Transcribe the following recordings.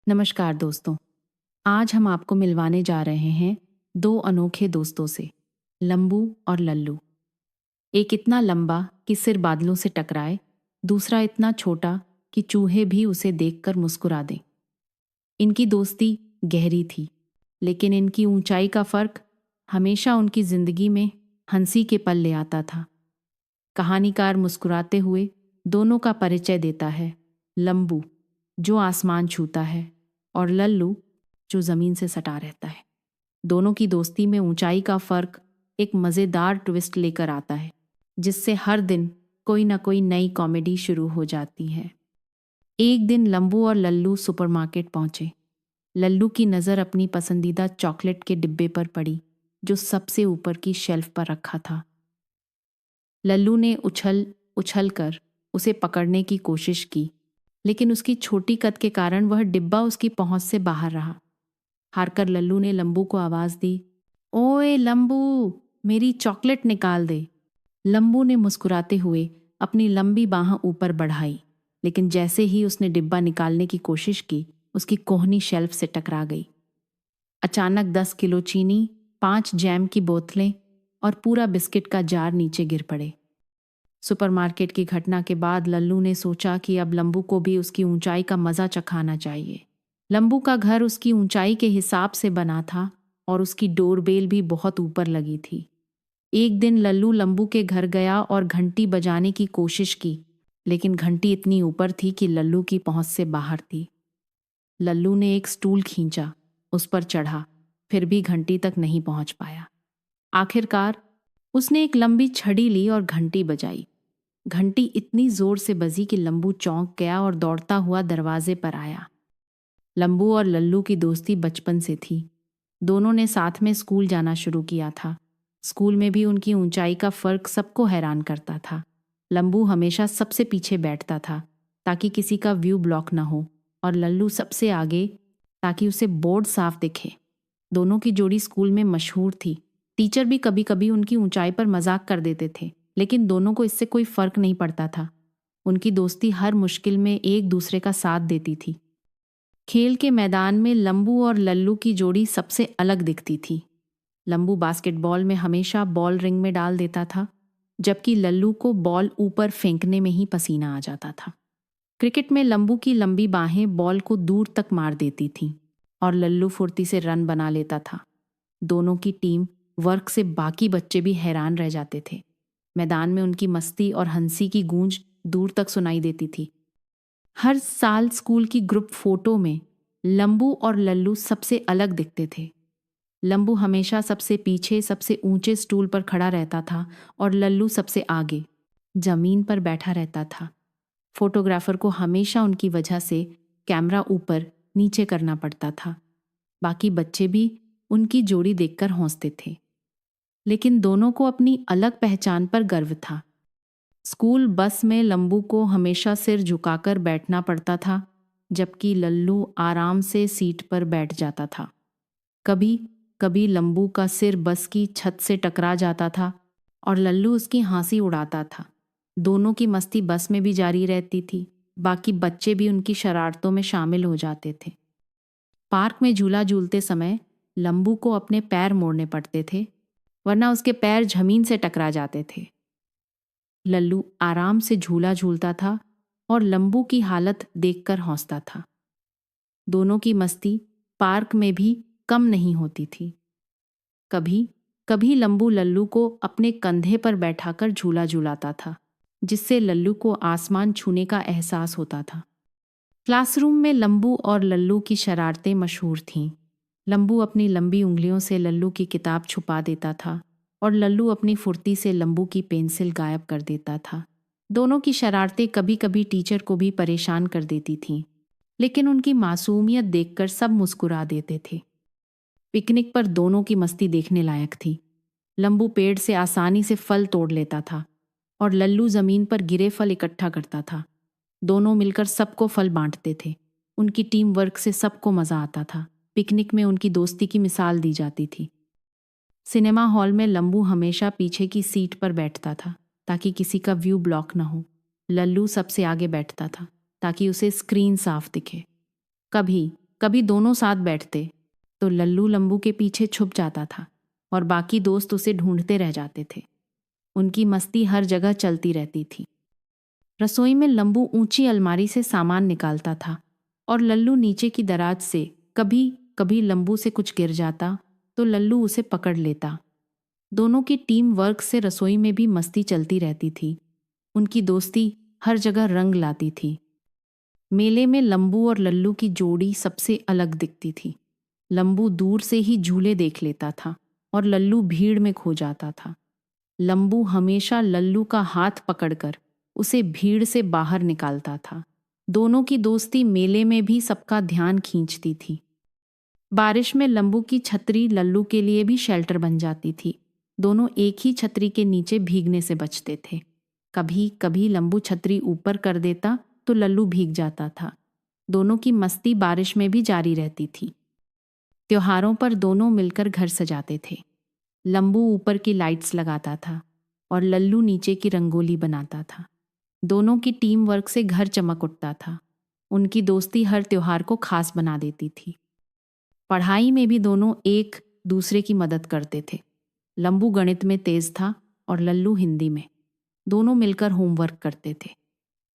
नमस्कार दोस्तों। आज हम आपको मिलवाने जा रहे हैं दो अनोखे दोस्तों से, लंबू और लल्लू। एक इतना लंबा कि सिर बादलों से टकराए, दूसरा इतना छोटा कि चूहे भी उसे देखकर मुस्कुरा दें। इनकी दोस्ती गहरी थी, लेकिन इनकी ऊंचाई का फर्क हमेशा उनकी जिंदगी में हंसी के पल ले आता था। कहानीकार मुस्कुराते हुए दोनों का परिचय देता है। लंबू, जो आसमान छूता है, और लल्लू, जो जमीन से सटा रहता है। दोनों की दोस्ती में ऊंचाई का फर्क एक मजेदार ट्विस्ट लेकर आता है, जिससे हर दिन कोई ना कोई नई कॉमेडी शुरू हो जाती है। एक दिन लंबू और लल्लू सुपरमार्केट पहुंचे। लल्लू की नज़र अपनी पसंदीदा चॉकलेट के डिब्बे पर पड़ी, जो सबसे ऊपर की शेल्फ पर रखा था। लल्लू ने उछल उछल कर उसे पकड़ने की कोशिश की, लेकिन उसकी छोटी कद के कारण वह डिब्बा उसकी पहुंच से बाहर रहा। हारकर लल्लू ने लंबू को आवाज दी, ओए लंबू, मेरी चॉकलेट निकाल दे। लंबू ने मुस्कुराते हुए अपनी लंबी बाह ऊपर बढ़ाई, लेकिन जैसे ही उसने डिब्बा निकालने की कोशिश की, उसकी कोहनी शेल्फ से टकरा गई। अचानक 10 किलो चीनी, 5 जैम की बोतलें और पूरा बिस्किट का जार नीचे गिर पड़े। सुपरमार्केट की घटना के बाद लल्लू ने सोचा कि अब लंबू को भी उसकी ऊंचाई का मजा चखाना चाहिए। लंबू का घर उसकी ऊंचाई के हिसाब से बना था और उसकी डोरबेल भी बहुत ऊपर लगी थी। एक दिन लल्लू लंबू के घर गया और घंटी बजाने की कोशिश की, लेकिन घंटी इतनी ऊपर थी कि लल्लू की पहुंच से बाहर थी। लल्लू ने एक स्टूल खींचा, उस पर चढ़ा, फिर भी घंटी तक नहीं पहुंच पाया। आखिरकार उसने एक लंबी छड़ी ली और घंटी बजाई। घंटी इतनी जोर से बजी कि लंबू चौंक गया और दौड़ता हुआ दरवाजे पर आया। लंबू और लल्लू की दोस्ती बचपन से थी। दोनों ने साथ में स्कूल जाना शुरू किया था। स्कूल में भी उनकी ऊंचाई का फर्क सबको हैरान करता था। लंबू हमेशा सबसे पीछे बैठता था ताकि किसी का व्यू ब्लॉक ना हो, और लल्लू सबसे आगे ताकि उसे बोर्ड साफ दिखे। दोनों की जोड़ी स्कूल में मशहूर थी। टीचर भी कभी कभी उनकी ऊंचाई पर मजाक कर देते थे, लेकिन दोनों को इससे कोई फर्क नहीं पड़ता था। उनकी दोस्ती हर मुश्किल में एक दूसरे का साथ देती थी। खेल के मैदान में लंबू और लल्लू की जोड़ी सबसे अलग दिखती थी। लंबू बास्केटबॉल में हमेशा बॉल रिंग में डाल देता था, जबकि लल्लू को बॉल ऊपर फेंकने में ही पसीना आ जाता था। क्रिकेट में लंबू की लंबी बाहें बॉल को दूर तक मार देती थीं और लल्लू फुर्ती से रन बना लेता था। दोनों की टीम वर्क से बाकी बच्चे भी हैरान रह जाते थे। मैदान में उनकी मस्ती और हंसी की गूंज दूर तक सुनाई देती थी। हर साल स्कूल की ग्रुप फोटो में लंबू और लल्लू सबसे अलग दिखते थे। लंबू हमेशा सबसे पीछे सबसे ऊंचे स्टूल पर खड़ा रहता था और लल्लू सबसे आगे जमीन पर बैठा रहता था। फोटोग्राफर को हमेशा उनकी वजह से कैमरा ऊपर नीचे करना पड़ता था। बाकी बच्चे भी उनकी जोड़ी देखकर हंसते थे, लेकिन दोनों को अपनी अलग पहचान पर गर्व था। स्कूल बस में लंबू को हमेशा सिर झुकाकर बैठना पड़ता था, जबकि लल्लू आराम से सीट पर बैठ जाता था। कभी कभी लंबू का सिर बस की छत से टकरा जाता था और लल्लू उसकी हंसी उड़ाता था। दोनों की मस्ती बस में भी जारी रहती थी। बाकी बच्चे भी उनकी शरारतों में शामिल हो जाते थे। पार्क में झूला झूलते समय लंबू को अपने पैर मोड़ने पड़ते थे, वरना उसके पैर जमीन से टकरा जाते थे। लल्लू आराम से झूला झूलता था और लंबू की हालत देखकर हंसता था। दोनों की मस्ती पार्क में भी कम नहीं होती थी। कभी कभी लंबू लल्लू को अपने कंधे पर बैठाकर झूला झूलाता था, जिससे लल्लू को आसमान छूने का एहसास होता था। क्लासरूम में लंबू और लल्लू की शरारतें मशहूर थीं। लंबू अपनी लंबी उंगलियों से लल्लू की किताब छुपा देता था और लल्लू अपनी फुर्ती से लंबू की पेंसिल गायब कर देता था। दोनों की शरारतें कभी कभी टीचर को भी परेशान कर देती थीं, लेकिन उनकी मासूमियत देखकर सब मुस्कुरा देते थे। पिकनिक पर दोनों की मस्ती देखने लायक थी। लंबू पेड़ से आसानी से फल तोड़ लेता था और लल्लू जमीन पर गिरे फल इकट्ठा करता था। दोनों मिलकर सबको फल बांटते थे। उनकी टीम वर्क से सबको मजा आता था। पिकनिक में उनकी दोस्ती की मिसाल दी जाती थी। सिनेमा हॉल में लंबू हमेशा पीछे की सीट पर बैठता था ताकि किसी का व्यू ब्लॉक न हो। लल्लू सबसे आगे बैठता था ताकि उसे स्क्रीन साफ दिखे। कभी कभी दोनों साथ बैठते तो लल्लू लंबू के पीछे छुप जाता था और बाकी दोस्त उसे ढूंढते रह जाते थे। उनकी मस्ती हर जगह चलती रहती थी। रसोई में लंबू ऊंची अलमारी से सामान निकालता था और लल्लू नीचे की दराज से। कभी कभी लंबू से कुछ गिर जाता तो लल्लू उसे पकड़ लेता। दोनों की टीम वर्क से रसोई में भी मस्ती चलती रहती थी। उनकी दोस्ती हर जगह रंग लाती थी। मेले में लंबू और लल्लू की जोड़ी सबसे अलग दिखती थी। लंबू दूर से ही झूले देख लेता था और लल्लू भीड़ में खो जाता था। लंबू हमेशा लल्लू का हाथ पकड़कर उसे भीड़ से बाहर निकालता था। दोनों की दोस्ती मेले में भी सबका ध्यान खींचती थी। बारिश में लंबू की छतरी लल्लू के लिए भी शेल्टर बन जाती थी। दोनों एक ही छतरी के नीचे भीगने से बचते थे। कभी कभी लंबू छतरी ऊपर कर देता तो लल्लू भीग जाता था। दोनों की मस्ती बारिश में भी जारी रहती थी। त्योहारों पर दोनों मिलकर घर सजाते थे। लंबू ऊपर की लाइट्स लगाता था और लल्लू नीचे की रंगोली बनाता था। दोनों की टीम वर्क से घर चमक उठता था। उनकी दोस्ती हर त्योहार को खास बना देती थी। पढ़ाई में भी दोनों एक दूसरे की मदद करते थे। लंबू गणित में तेज था और लल्लू हिंदी में। दोनों मिलकर होमवर्क करते थे।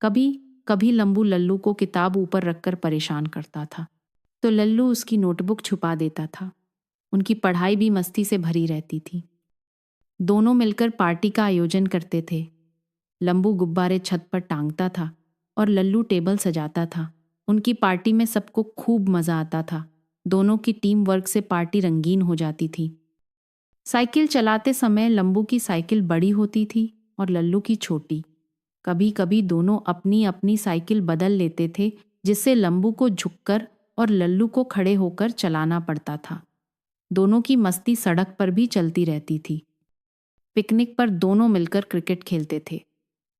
कभी कभी लंबू लल्लू को किताब ऊपर रखकर परेशान करता था तो लल्लू उसकी नोटबुक छुपा देता था। उनकी पढ़ाई भी मस्ती से भरी रहती थी। दोनों मिलकर पार्टी का आयोजन करते थे। लंबू गुब्बारे छत पर टांगता था और लल्लू टेबल सजाता था। उनकी पार्टी में सबको खूब मजा आता था। दोनों की टीम वर्क से पार्टी रंगीन हो जाती थी। साइकिल चलाते समय लंबू की साइकिल बड़ी होती थी और लल्लू की छोटी। कभी कभी दोनों अपनी अपनी साइकिल बदल लेते थे, जिससे लंबू को झुककर और लल्लू को खड़े होकर चलाना पड़ता था। दोनों की मस्ती सड़क पर भी चलती रहती थी। पिकनिक पर दोनों मिलकर क्रिकेट खेलते थे।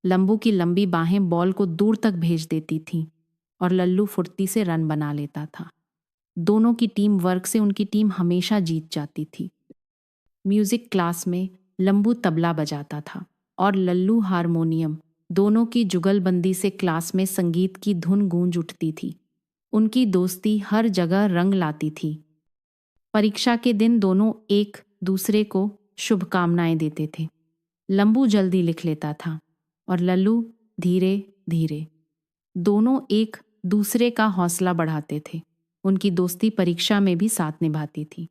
लंबू की लंबी बाहें बॉल को दूर तक भेज देती थीं और लल्लू फुर्ती से रन बना लेता था। दोनों की टीम वर्क से उनकी टीम हमेशा जीत जाती थी। म्यूजिक क्लास में लंबू तबला बजाता था और लल्लू हारमोनियम। दोनों की जुगलबंदी से क्लास में संगीत की धुन गूंज उठती थी। उनकी दोस्ती हर जगह रंग लाती थी। परीक्षा के दिन दोनों एक दूसरे को शुभकामनाएं देते थे। लंबू जल्दी लिख लेता था और लल्लू धीरे धीरे। दोनों एक दूसरे का हौसला बढ़ाते थे। उनकी दोस्ती परीक्षा में भी साथ निभाती थी।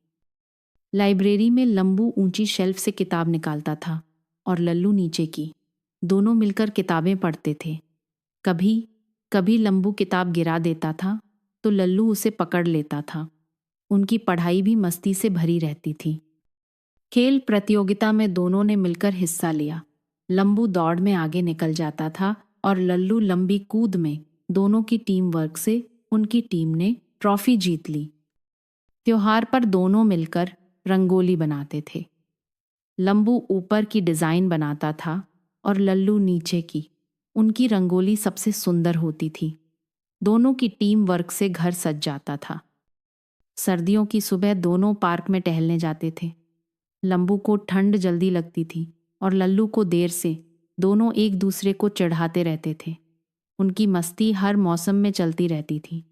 लाइब्रेरी में लंबू ऊंची शेल्फ से किताब निकालता था और लल्लू नीचे की। दोनों मिलकर किताबें पढ़ते थे। कभी कभी लंबू किताब गिरा देता था तो लल्लू उसे पकड़ लेता था। उनकी पढ़ाई भी मस्ती से भरी रहती थी। खेल प्रतियोगिता में दोनों ने मिलकर हिस्सा लिया। लंबू दौड़ में आगे निकल जाता था और लल्लू लंबी कूद में। दोनों की टीम वर्क से उनकी टीम ने ट्रॉफी जीत ली। त्योहार पर दोनों मिलकर रंगोली बनाते थे। लंबू ऊपर की डिज़ाइन बनाता था और लल्लू नीचे की। उनकी रंगोली सबसे सुंदर होती थी। दोनों की टीम वर्क से घर सज जाता था। सर्दियों की सुबह दोनों पार्क में टहलने जाते थे। लंबू को ठंड जल्दी लगती थी और लल्लू को देर से। दोनों एक दूसरे को चिढ़ाते रहते थे। उनकी मस्ती हर मौसम में चलती रहती थी।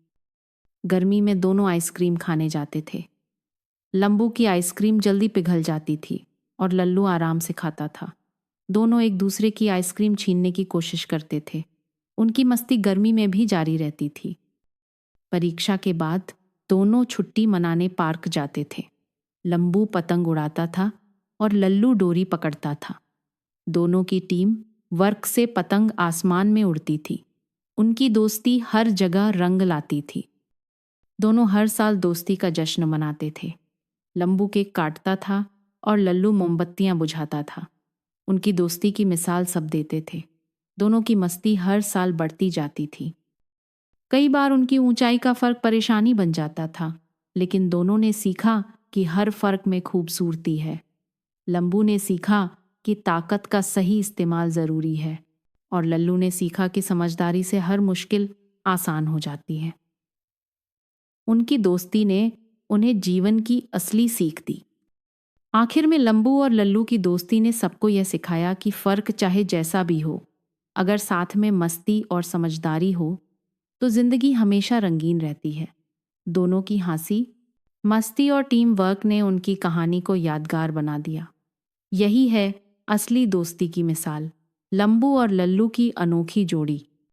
गर्मी में दोनों आइसक्रीम खाने जाते थे। लंबू की आइसक्रीम जल्दी पिघल जाती थी और लल्लू आराम से खाता था। दोनों एक दूसरे की आइसक्रीम छीनने की कोशिश करते थे। उनकी मस्ती गर्मी में भी जारी रहती थी। परीक्षा के बाद दोनों छुट्टी मनाने पार्क जाते थे। लंबू पतंग उड़ाता था और लल्लू डोरी पकड़ता था। दोनों की टीम वर्क से पतंग आसमान में उड़ती थी। उनकी दोस्ती हर जगह रंग लाती थी। दोनों हर साल दोस्ती का जश्न मनाते थे। लंबू केक काटता था और लल्लू मोमबत्तियां बुझाता था। उनकी दोस्ती की मिसाल सब देते थे। दोनों की मस्ती हर साल बढ़ती जाती थी। कई बार उनकी ऊंचाई का फर्क परेशानी बन जाता था, लेकिन दोनों ने सीखा कि हर फर्क में खूबसूरती है। लंबू ने सीखा कि ताकत का सही इस्तेमाल ज़रूरी है और लल्लू ने सीखा कि समझदारी से हर मुश्किल आसान हो जाती है। उनकी दोस्ती ने उन्हें जीवन की असली सीख दी। आखिर में लंबू और लल्लू की दोस्ती ने सबको यह सिखाया कि फ़र्क चाहे जैसा भी हो, अगर साथ में मस्ती और समझदारी हो तो ज़िंदगी हमेशा रंगीन रहती है। दोनों की हंसी, मस्ती और टीम वर्क ने उनकी कहानी को यादगार बना दिया। यही है असली दोस्ती की मिसाल, लंबू और लल्लू की अनोखी जोड़ी।